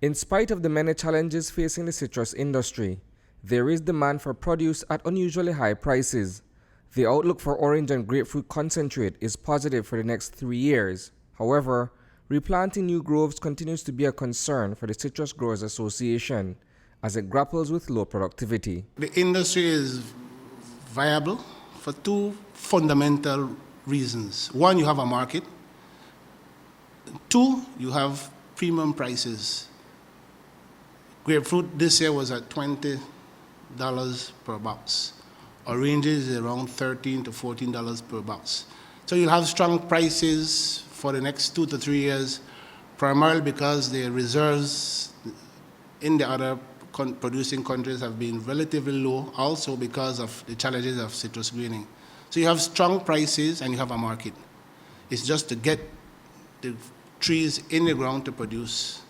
In spite of the many challenges facing the citrus industry, there is demand for produce at unusually high prices. The outlook for orange and grapefruit concentrate is positive for the next 3 years. However, replanting new groves continues to be a concern for the Citrus Growers Association as it grapples with low productivity. The industry is viable for two fundamental reasons. One, you have a market. Two, you have premium prices. Grapefruit this year was at $20 per box. Oranges is around $13 to $14 per box. So you'll have strong prices for the next 2 to 3 years, primarily because the reserves in the other producing countries have been relatively low, also because of the challenges of citrus greening. So you have strong prices and you have a market. It's just to get the trees in the ground to produce,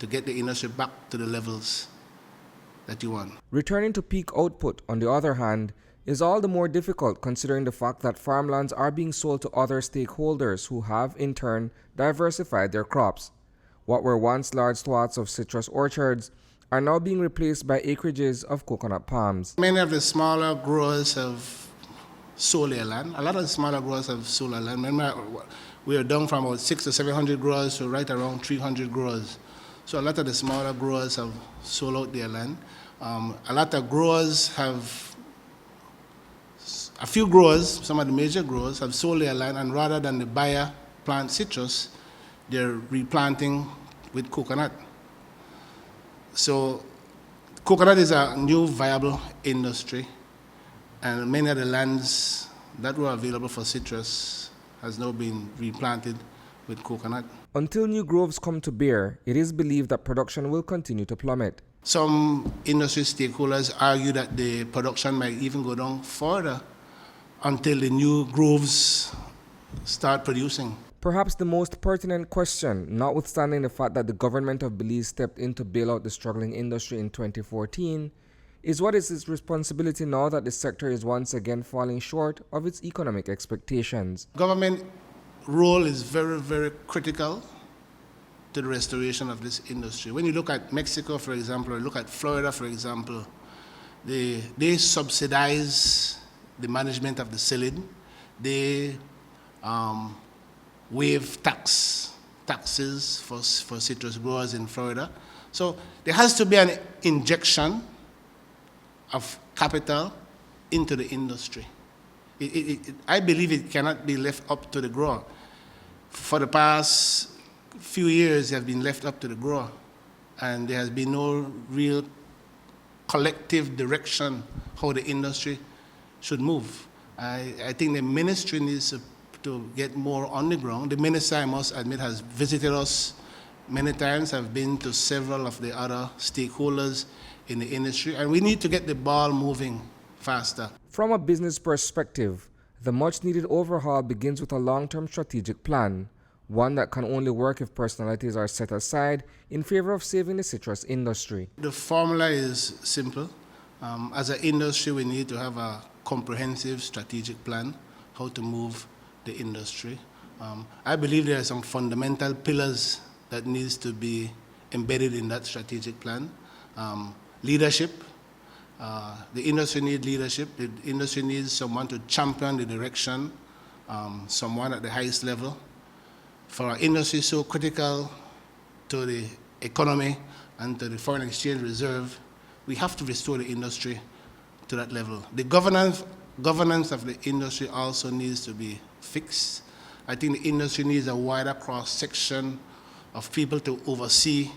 to get the industry back to the levels that you want. Returning to peak output, on the other hand, is all the more difficult considering the fact that farmlands are being sold to other stakeholders who have, in turn, diversified their crops. What were once large swaths of citrus orchards are now being replaced by acreages of coconut palms. Many of the smaller growers have sold their land. A lot of the smaller growers have sold their land. Remember, we are down from about 600 to 700 growers to right around 300 growers. So a lot of the smaller growers have sold out their land. A lot of growers have, a few growers, some of the major growers, have sold their land, and rather than the buyer plant citrus, they're replanting with coconut. So coconut is a new viable industry, and many of the lands that were available for citrus has now been replanted with coconut. Until new groves come to bear, it is believed that production will continue to plummet. Some industry stakeholders argue that the production might even go down further until the new groves start producing. Perhaps the most pertinent question, notwithstanding the fact that the government of Belize stepped in to bail out the struggling industry in 2014, is what is its responsibility now that the sector is once again falling short of its economic expectations. Government role is very, very critical to the restoration of this industry. When you look at Mexico, for example, or look at Florida, for example, they subsidize the management of the psyllid. They waive taxes for citrus growers in Florida. So there has to be an injection of capital into the industry. I believe it cannot be left up to the grower. For the past few years, it has been left up to the grower, and there has been no real collective direction how the industry should move. I think the ministry needs to get more on the ground. The minister, I must admit, has visited us many times. I've been to several of the other stakeholders in the industry, and we need to get the ball moving faster. From a business perspective, the much-needed overhaul begins with a long-term strategic plan, one that can only work if personalities are set aside in favor of saving the citrus industry. The formula is simple. As an industry, we need to have a comprehensive strategic plan, how to move the industry. I believe there are some fundamental pillars that needs to be embedded in that strategic plan. Leadership. The industry needs leadership. The industry needs someone to champion the direction, someone at the highest level. For our industry so critical to the economy and to the foreign exchange reserve, we have to restore the industry to that level. The governance of the industry also needs to be fixed. I think the industry needs a wider cross-section of people to oversee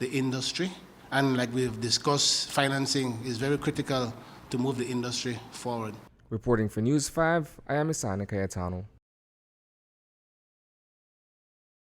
the industry. And like we've discussed, financing is very critical to move the industry forward. Reporting for News 5, I am Isani Cayetano.